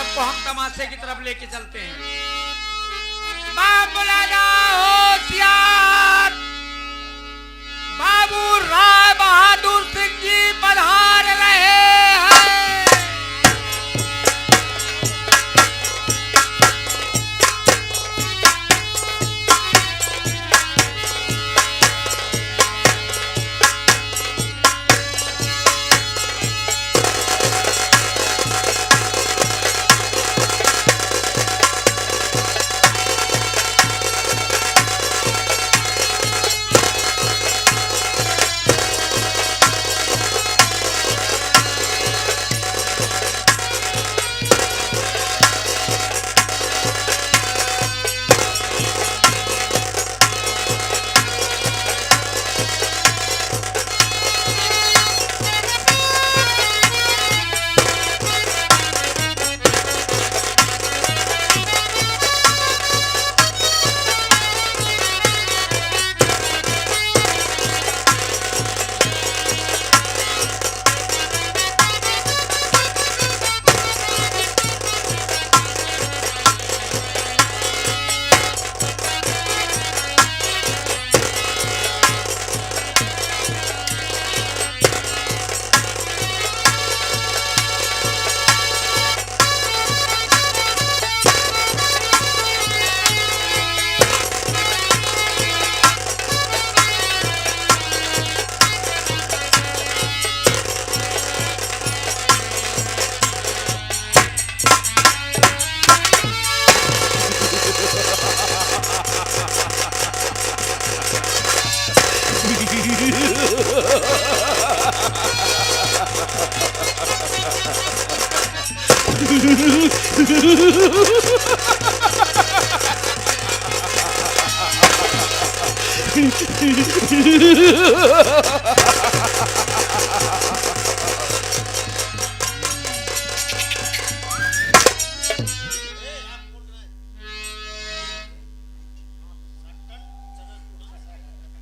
सबको हम तमाशे की तरफ लेके चलते हैं। बाबू लाला होशियार, बाबू राय बहादुर सिंह जी पधार रहे हैं।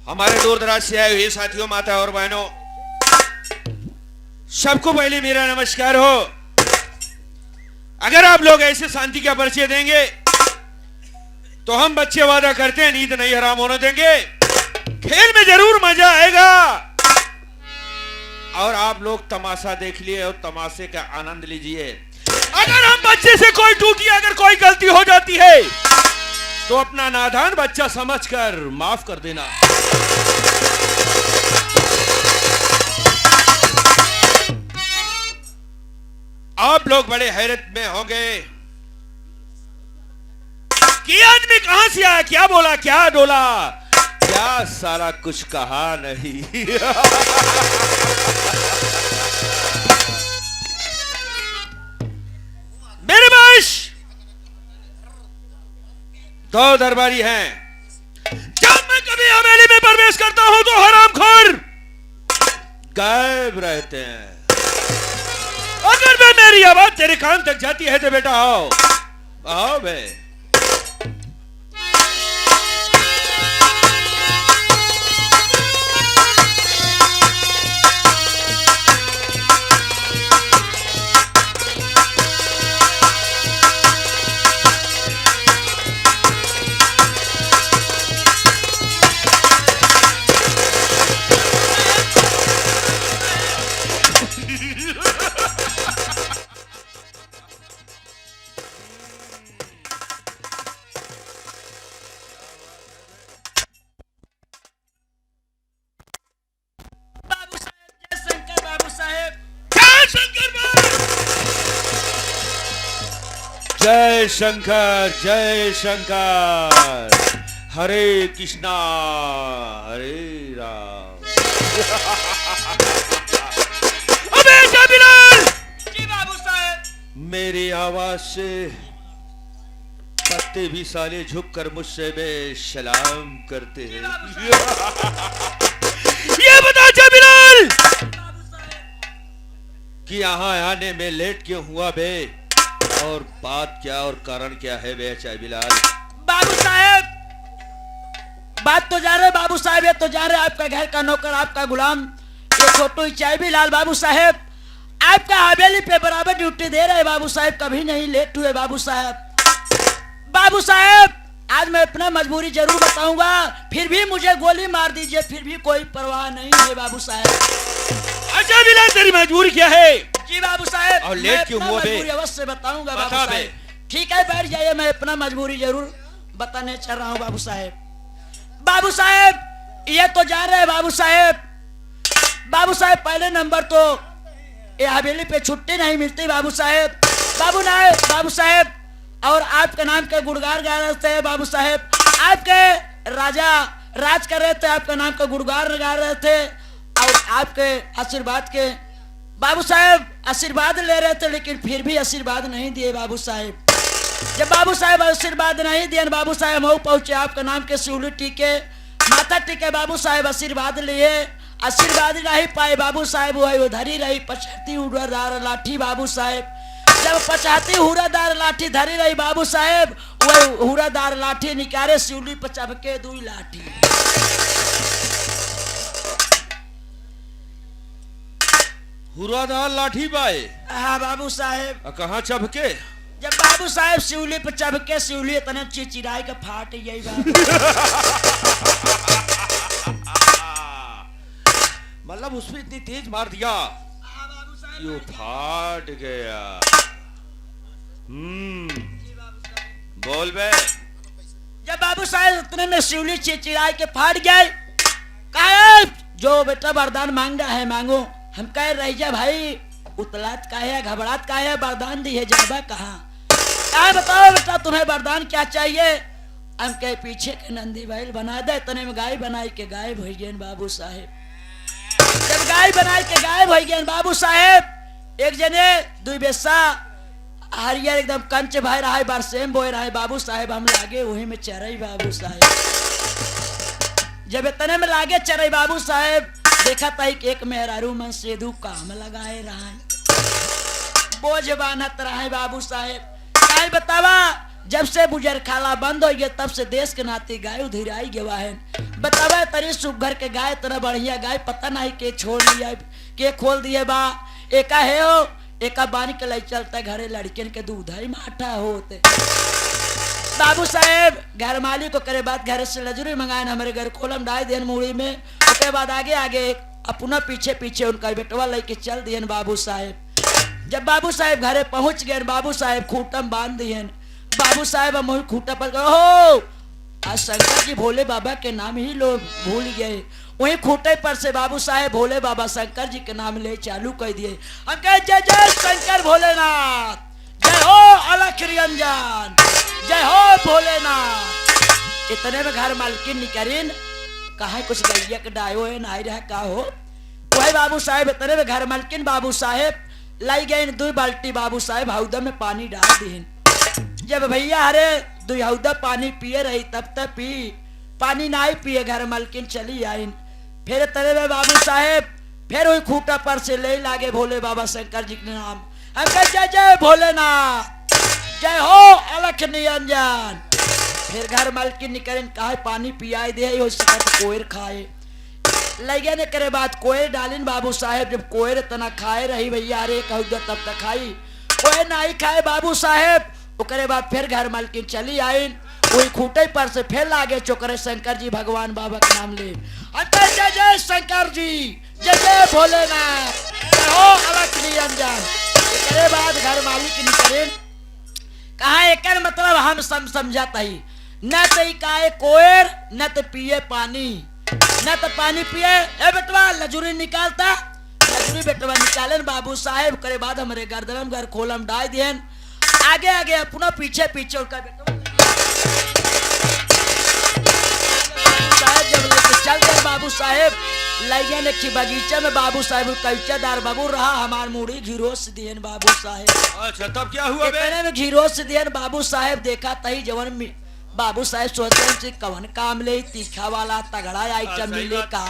हमारे दूर दराज से आए हुए साथियों, माता और बहनों, सबको पहले मेरा नमस्कार हो। अगर आप लोग ऐसे शांति का परिचय देंगे तो हम बच्चे वादा करते हैं नींद नहीं हराम होने देंगे। खेल में जरूर मजा आएगा और आप लोग तमाशा देख लिए और तमाशे का आनंद लीजिए। अगर हम बच्चे से कोई टूटी, अगर कोई गलती हो जाती है तो अपना नादान बच्चा समझकर माफ कर देना। आप लोग बड़े हैरत में होंगे कि आदमी कहां से आया, क्या बोला, क्या डोला, क्या सारा कुछ कहा नहीं। मेरे पास दो दरबारी हैं। जब मैं कभी हवेली में प्रवेश करता हूं तो हरामखोर गायब रहते हैं। अगर मैं मेरी आवाज तेरे कान तक जाती है तो बेटा आओ आओ बे। जय शंकर जय शंकर, हरे कृष्णा हरे राम। अबे बिलाल जी बाबू साहब। मेरी आवाज से पत्ते भी साले झुक कर मुझसे सलाम करते हैं। ये बता जा बिलाल कि यहाँ आने में लेट क्यों हुआ बे, और बात क्या और कारण क्या है बे चाय बिलाल? बाबू साहब बात तो जा रहे बाबू साहब, ये तो जा रहे आपका घर का नौकर, आपका गुलाम, ये छोटू चाय बिलाल। बाबू साहब आपका हवेली पे बराबर ड्यूटी दे रहे बाबू साहेब, कभी नहीं लेट हुए बाबू साहेब। बाबू साहेब आज मैं अपना मजबूरी जरूर बताऊंगा, फिर भी मुझे गोली मार दीजिए, फिर भी कोई परवाह नहीं है बाबू साहेब। अच्छा मिलन, तेरी मजबूरी क्या है? जी बाबू साहेब, और लेट क्यों हुआ बे? मजबूरी अवश्य बताऊंगा बाबू बता बे। साहेब। ठीक है बैठ जाइए, मैं अपना मजबूरी जरूर बताने चल रहा हूँ बाबू साहेब। बाबू साहेब ये तो जान रहे बाबू साहेब, बाबू साहेब पहले नंबर तो ये हवेली पे छुट्टी नहीं मिलती बाबू साहेब। बाबू साहेब और आपके नाम के गुणगान गा रहे थे बाबू साहेब, आपके राजा राज कर रहे थे, आपके नाम का गुणगान गा रहे थे और आपके आशीर्वाद के बाबू साहेब आशीर्वाद ले रहे थे, लेकिन फिर भी आशीर्वाद नहीं दिए बाबू साहेब। जब बाबू साहेब आशीर्वाद नहीं दिए, बाबू साहेब मऊ पहुंचे, आपके नाम के शिवली टीके माथा टीके बाबू साहेब आशीर्वाद लिए, आशीर्वाद नहीं पाए बाबू साहेब, वही उधर ही रही पछती उड़ादार लाठी बाबू साहेब। जब पचाती हुरादार लाठी धरी रही बाबू साहेब, वही हुरादार लाठी निकाले शिवली पर चबके दुई लाठी। हुरादार लाठी पाए? हाँ बाबू साहेब। कहाँ चबके? जब बाबू साहेब शिवली पर चबके, शिवली इतने चिचिराई का फाट यही बाबू। मतलब उसमें इतनी तेज मार दिया यो फाट गया। बोल बे। जब बाबू साहेब इतने में शिवली चिचिराई के फाट गए, कहा जो बेटा वरदान मांग रहा है मांगो। हम कह रही जा भाई, उतलात का है घबरात का है, वरदान दी है जाबा कहाँ? क्या बताओ बेटा तुम्हें वरदान क्या चाहिए? हम कहे पीछे के नंदी बैल बना दे, इतने में गाय बनाई के गाय भई गए बाबू साहेब। जब गाय बनाई के गाय भई गए बाबू साहेब, एक जने दुई बेसा हरियर एकदम कंच भाई रहा है, बरसेम बोए रहा है बाबू साहेब, हम लागे वही में चरई बाबू साहेब। जब इतने में लागे चरई बाबू साहेब, देखा था एक मेहरारू मन सेधु काम लगाए रहा है, बोझ बानत रहा है बाबू साहेब। गाय बतावा जब से बुजर खाला बंद हो गया, तब से देश के नाते गाय उधिराई गवा है। बतावा तरी सुघर के गाय तरह बढ़िया गाय पता नहीं के छोड़ दिया के खोल दिए बा। एका है हो एका बानी के लाई चलता घरे लड़कियन के दूध ही माठा होते। बाबू साहेब घर मालिक को करे बात, घर से लजूरी मंगाए हमारे घर खोलम डाल दियन मुड़ी में, उसके बाद आगे आगे अपना पीछे पीछे उनका बेटवा लेके चल दियन बाबू साहेब। जब बाबू साहेब घरे पहुंच गए, बाबू साहेब खूटम बांध दियन। बाबू साहेब हम खूटा पर हो आज शंकर जी भोले बाबा के नाम ही लोग भूल गए, वही खूटे पर से बाबू साहेब भोले बाबा शंकर जी के नाम ले चालू कर दिए। हम कहे जय जय शंकर भोलेनाथ, जय हो अलख निरंजन, जय हो भोलेनाथ। इतने में घर मालकिन निकरिन कहा कुछ गैया के डायो है ना रहा का हो, वही बाबू साहेब इतने में घर मालकिन बाबू साहेब लाई गए दो बाल्टी बाबू साहेब हौदा में पानी डाल दिए। जब भैया हरे दो हौदा पानी पिए रही, तब तक पी पानी ना ही पिए, घर मालकिन चली आई। फिर तरह में बाबू साहेब फिर वही खूटा पर से ले लागे भोले बाबा शंकर जी के नाम। हम कहे जय जय भोलेनाथ, जय हो अलख निरंजन। फिर घर मालकिन निकले कहा पानी पियाई दे, कोयर खाए लगे ने करे बात कोयर डालिन बाबू साहेब। जब कोयर तना खाए रही भैया अरे कहूँ तब तक खाई, कोयर नहीं खाए बाबू साहेब। ओकरे बाद फिर घर मालकिन चली आई, वही खूटे पर से फिर लागे चोकरे शंकर जी भगवान बाबा का नाम ले। जय जय शंकर जी, जय जय भोलेनाथ, जय हो अलख निरंजन। एकरे बाद घर मालिक निकले कहा एक मतलब हम समझाता ही न तो काए कोयर न तो पिए पानी, न तो पानी पिए। ए बेटवा लजूरी निकालता, लजूरी बेटवा निकालन बाबू साहेब। करे बाद हमारे गर्दनम घर खोलम डाल दियन, आगे आगे अपना पीछे पीछे उनका बेटवा साहेब जब लेके चल गए बाबू साहेब लैया ने की बगीचा में बाबू साहेब कैचादार बाबू रहा हमार मुड़ी घिरोस दियन बाबू साहेब। अच्छा तब क्या हुआ बे? में घिरोस दियन बाबू साहेब देखा तही जवन बाबू साहेब सोचते कवन काम ले, तीखा वाला तगड़ा आइटम मिले का,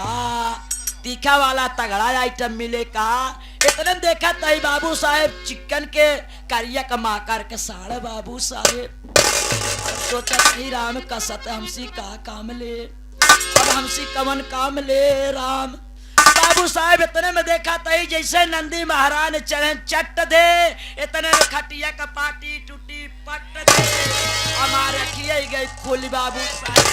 तीखा वाला तगड़ा आइटम मिले का। इतने देखा तही बाबू साहेब चिकन के करिया कमा कर के साढ़े बाबू साहेब सोचा ही राम कसत हमसी का काम ले, अब हमसी कवन काम ले राम। बाबू साहेब इतने में देखा तही जैसे नंदी महाराज चढ़े चट दे, इतने में खटिया का पाटी टूटी पट दे, हमारे किए गई खुली बाबू साहेब।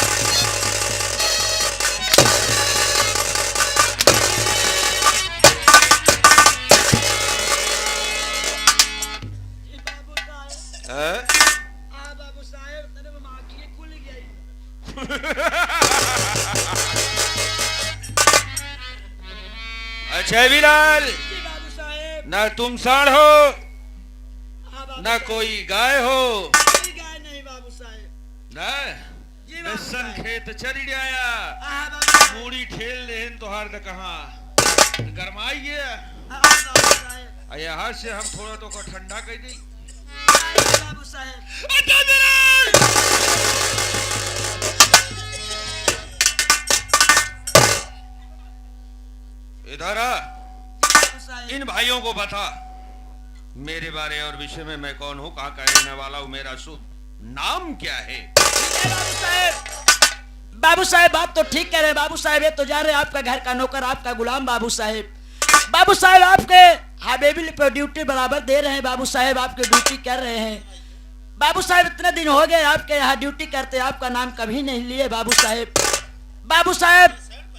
बाबू साहेब इतने में माँ की खुल गई। अच्छा बिलाल, जी बाबू साहेब। ना तुम साढ़ हो हाँ बाबू ना साहेब। कोई गाय हो, कोई गाय नहीं बाबू साहेब। ना जी बाबू बेसन साहेब। खेत चरी आया, हाँ बाबू साहेब। मूड़ी ठेल लेन तोहार न कहा गरमाइए, हाँ बाबू साहेब। यहाँ से हम थोड़ा तो को ठंडा कर दी। हाँ बाबू साहेब। अच्छा बिलाल, इधर आ, बाबू साहेब। इन भाइयों को बता मेरे बारे और विषय में मैं कौन हूँ, कहाँ का रहने वाला हूँ, मेरा शुभ नाम क्या है। बाबू साहेब, बाबू साहेब बात तो ठीक कह रहे हैं बाबू साहेब, ये तो जा रहे हैं आपका घर का नौकर, आपका गुलाम बाबू साहेब। बाबू साहेब आपके हवेली पे ड्यूटी बराबर दे रहे हैं बाबू साहेब, आपकी ड्यूटी कर रहे हैं बाबू साहेब। इतने दिन हो गए आपके यहाँ ड्यूटी करते, आपका नाम कभी नहीं लिए बाबू साहेब। बाबू साहेब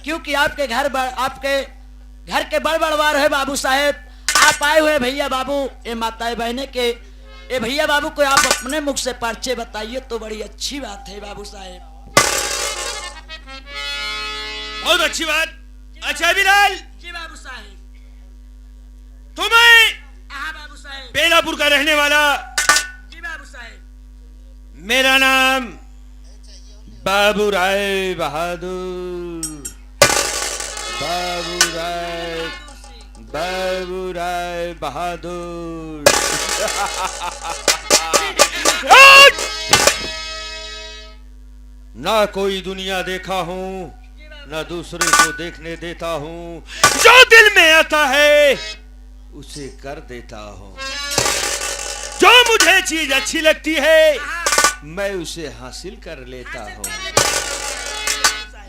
क्योंकि आपके घर के बड़ बड़वार है बाबू साहेब, आप आए हुए भैया बाबू, ये माताएं बहने के ये भैया बाबू को आप अपने मुख से परिचय बताइए तो बड़ी अच्छी बात है बाबू साहेब। बहुत अच्छी बात। अच्छा बिलाल, जी बाबू साहेब। तुम्हें हाँ बाबू साहेब। बेलापुर का रहने वाला, जी बाबू साहेब। मेरा नाम बाबू राय बहादुर, बाबू राय बहादुर। ना कोई दुनिया देखा हूँ, ना दूसरे को देखने देता हूँ, जो दिल में आता है उसे कर देता हूँ, जो मुझे चीज अच्छी लगती है मैं उसे हासिल कर लेता हूँ।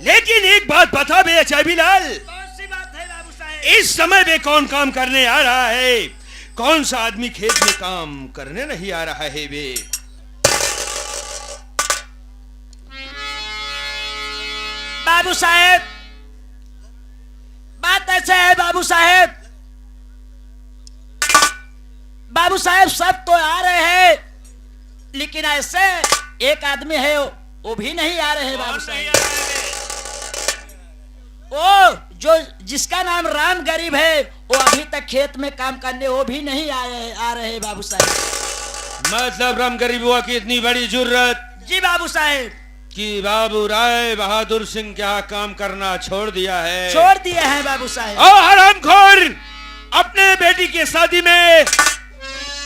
लेकिन एक बात बता बे अच्छा बिलाल, कौन सी बात है बाबू साहेब? इस समय में कौन काम करने आ रहा है, कौन सा आदमी खेत में काम करने नहीं आ रहा है बे। बाबू साहेब बात ऐसे है बाबू साहेब, बाबू साहेब सब तो आ रहे हैं लेकिन ऐसे एक आदमी है वो भी नहीं आ रहे हैं बाबू साहेब। वो जो जिसका नाम राम गरीब है वो अभी तक खेत में काम करने वो भी नहीं आ रहे हैं बाबू साहेब। मतलब राम गरीब हुआ की इतनी बड़ी जरूरत जी बाबू साहेब कि बाबू राय बहादुर सिंह क्या काम करना छोड़ दिया है, छोड़ दिए हैं बाबू साहेब। और हरामखोर अपने बेटी की शादी में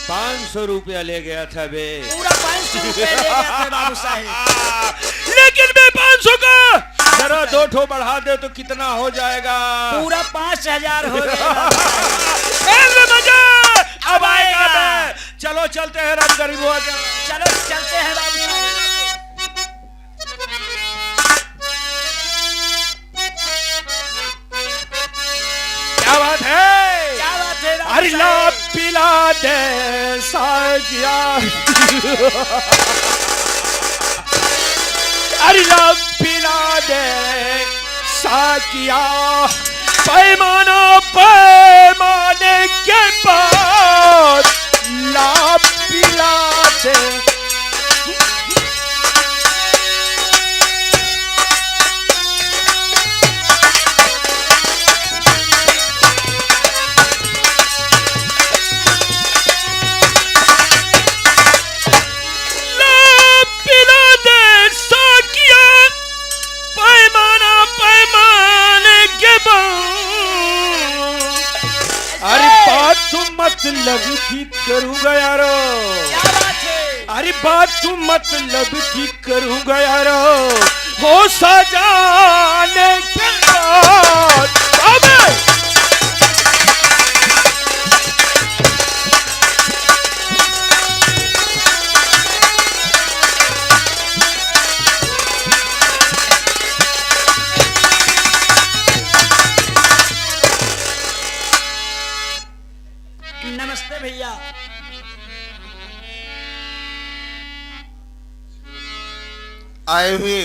500 रुपया ले गया था बे, पूरा 500 रुपए ले गया था बाबू साहेब। लेकिन बे 500 का जरा 2 ठो बढ़ा दे तो कितना हो जाएगा, पूरा 5000 हो गया। मजा अब आएगा बे। चलो चलते हैं राम गरीब हुआ, चलो चलते हैं बाबू साहेब। क्या बात है, क्या बात है बाबू अरे ला साहेब? पिला दे साजिया, अरे ला पिला दे साकिया, पैमाना पैमाने के बाद ला पिला दे। अरे बात तुम मतलब ठीक करूंगा यारो, क्या बात है? अरे बात तुम मतलब ठीक करूंगा यारो, हो सजाने के बाद अबे नमस्ते भैया। आए हुए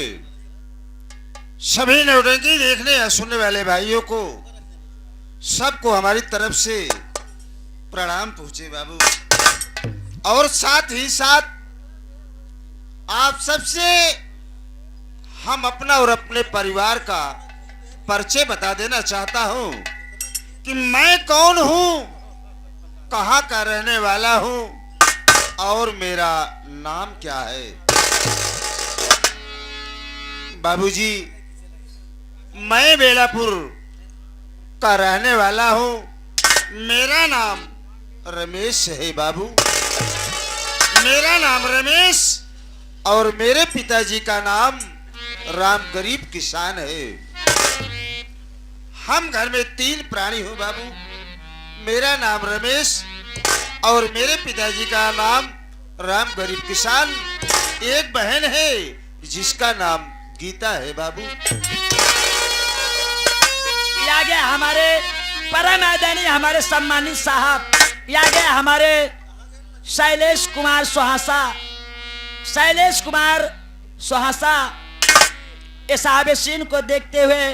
सभी नौटंकी देखने या सुनने वाले भाइयों को सबको हमारी तरफ से प्रणाम पहुंचे बाबू। और साथ ही साथ आप सबसे हम अपना और अपने परिवार का परिचय बता देना चाहता हूं कि मैं कौन हूं, कहां का रहने वाला हूं और मेरा नाम क्या है। बाबूजी, मैं बेलापुर का रहने वाला हूं। मेरा नाम रमेश है बाबू। मेरा नाम रमेश और मेरे पिताजी का नाम राम गरीब किसान है। हम घर में 3 प्राणी हूं बाबू। मेरा नाम रमेश और मेरे पिताजी का नाम राम गरीब किसान। एक बहन है जिसका नाम गीता है बाबू। या गया हमारे परम आदरणीय हमारे सम्मानित साहब, या गया हमारे शैलेश कुमार सुहासा। शैलेश कुमार सुहासा इस आवेशीन को देखते हुए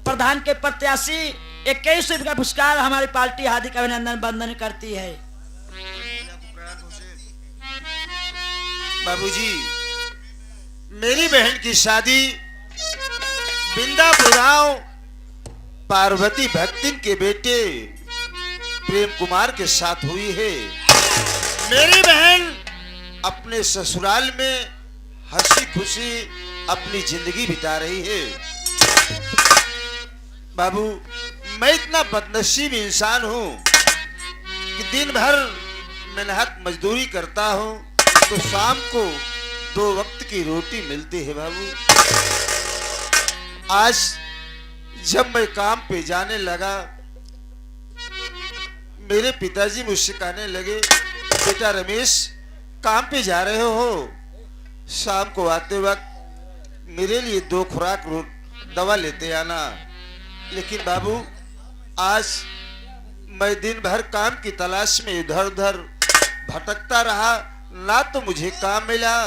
प्रधान के प्रत्याशी 21 रुपये का पुरस्कार हमारी पार्टी हार्दिक अभिनंदन वंदन करती है। बाबूजी, मेरी बहन की शादी बिंदापुर गांव पार्वती भक्तिन के बेटे प्रेम कुमार के साथ हुई है। मेरी बहन अपने ससुराल में हंसी खुशी अपनी जिंदगी बिता रही है। बाबू, मैं इतना बदनसीब इंसान हूं कि दिन भर मेहनत मजदूरी करता हूं तो शाम को 2 वक्त की रोटी मिलती है बाबू। आज जब मैं काम पे जाने लगा, मेरे पिताजी मुझसे कहने लगे, बेटा रमेश, काम पे जा रहे हो, शाम को आते वक्त मेरे लिए 2 खुराक दवा लेते आना। लेकिन बाबू, आज मैं दिन भर काम की तलाश में इधर उधर भटकता रहा। ना तो मुझे काम मिला,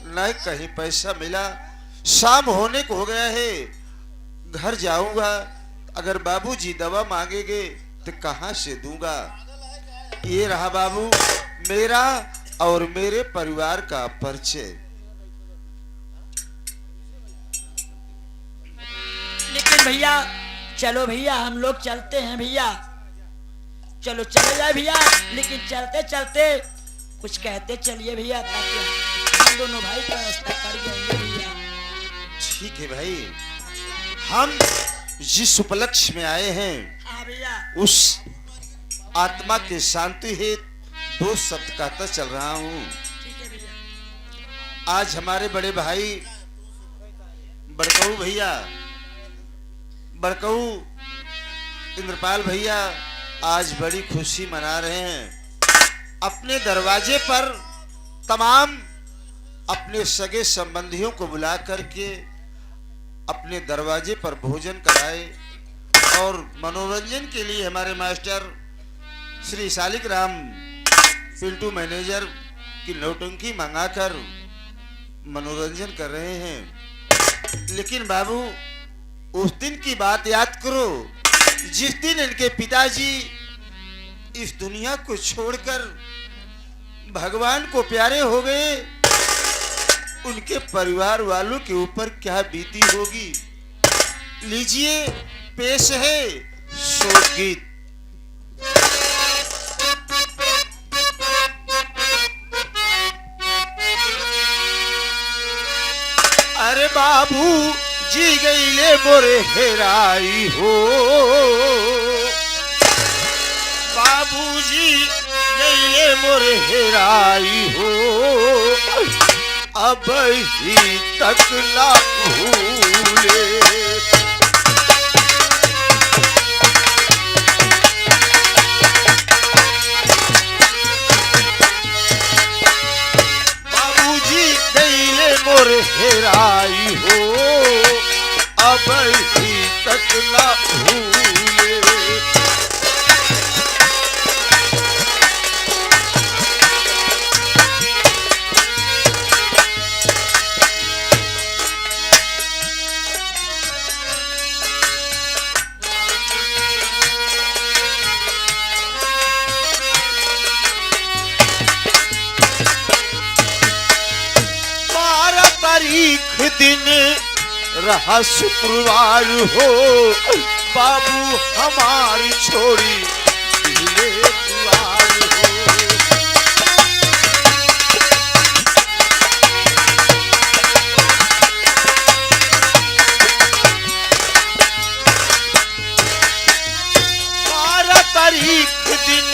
ना ही कहीं पैसा मिला। शाम होने को हो गया है, घर जाऊंगा। अगर बाबूजी दवा मांगेंगे तो कहां से दूंगा। ये रहा बाबू मेरा और मेरे परिवार का परिचय। लेकिन भैया, चलो भैया, हम लोग चलते हैं भैया। चलो चले जाए भैया, लेकिन चलते चलते कुछ कहते चलिए भैया, ताकि हम दोनों भाई का रास्ता कर जाएंगे भैया। ठीक है भाई, हम जिस उपलक्ष्य में आए हैं हाँ भैया, उस आत्मा के शांति हेतु 2 शब्द कहता चल रहा हूँ। ठीक है भैया। आज हमारे बड़े भाई बड़कऊ भैया, बड़कऊ इंद्रपाल भैया आज बड़ी खुशी मना रहे हैं। अपने दरवाजे पर तमाम अपने सगे संबंधियों को बुला करके अपने दरवाजे पर भोजन कराए और मनोरंजन के लिए हमारे मास्टर श्री शालिक राम पिंटू मैनेजर की नौटंकी मंगाकर मनोरंजन कर रहे हैं। लेकिन बाबू, उस दिन की बात याद करो जिस दिन इनके पिताजी इस दुनिया को छोड़कर भगवान को प्यारे हो गए। उनके परिवार वालों के ऊपर क्या बीती होगी। लीजिए, पेश है शोक गीत। अरे बाबू जी गईले मोरे हेराई हो, बाबूजी गईले मोरे हेराई हो, अब ही तक ना भूले। बाबूजी गईले मोरे हेराई हो, अब ही तक ना भूले। तारीख दिन रहा शुक्रवार हो, बाबू हमारी छोड़ी दिले दुआर हो। तारीख दिन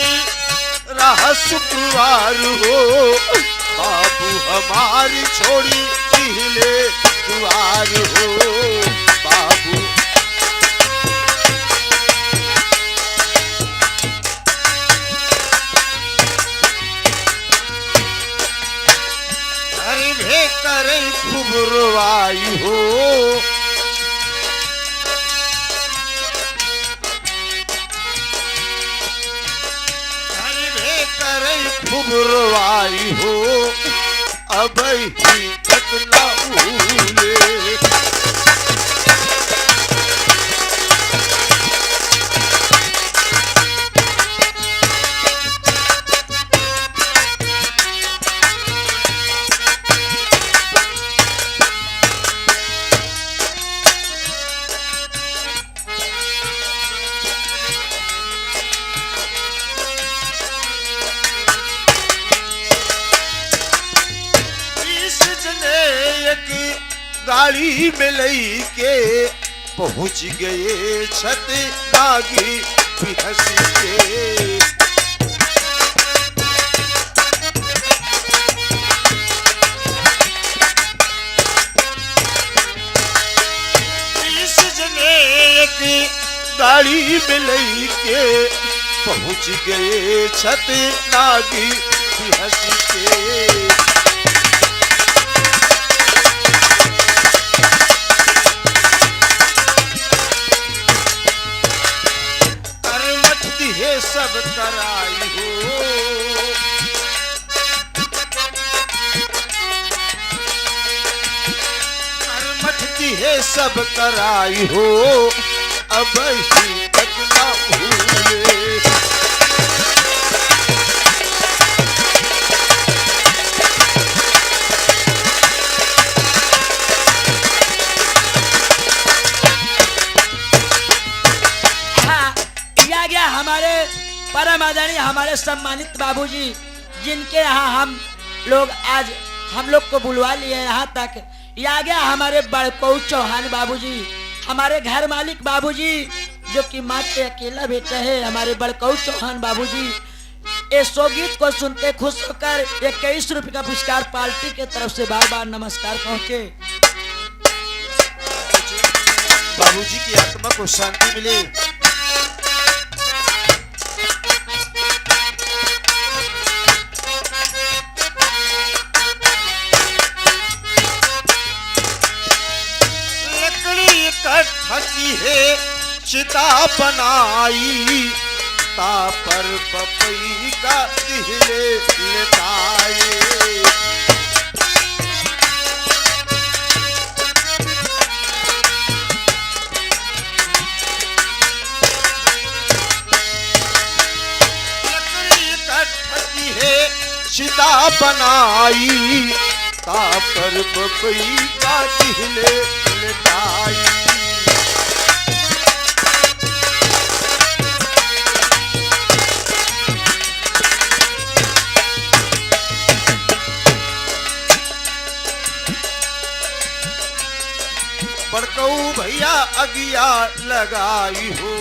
रहा शुक्रवार हो, बाबू हमारी छोड़ी दिले दुआर हो। बाबू घर में करे खूब रोवाई हो, खूब रोवाई हो, अब ही तक न भूले। गाड़ी में लई के पहुंच गए छत नागी भी हंस के। इस जने की गाड़ी में लई के पहुंच गए छत नागी भी हंस के। सब कराई हो, मठती है सब कराई हो, अब ही तक न भूले। हमारे परम आदरणीय हमारे सम्मानित बाबूजी, जिनके यहाँ हम लोग को बुलवा लिए यहाँ तक। आ गया हमारे बड़कऊ चौहान बाबूजी, हमारे घर मालिक बाबूजी, जो कि माँ के अकेला बेटा है, हमारे बड़कऊ चौहान बाबूजी। ये सो गीत को सुनते खुश होकर 21 रुपये का पुरस्कार पार्टी के तरफ से बार बार नमस्कार पहुँचे। बाबूजी की आत्मा को शांति मिले। हकी है चिता बनाई, तापर पपई का दिले लेताए। लकड़ी कटकी है चिता बनाई, तापर पपई का दिले लेताई। बड़कऊ भैया अगिया लगाई हो,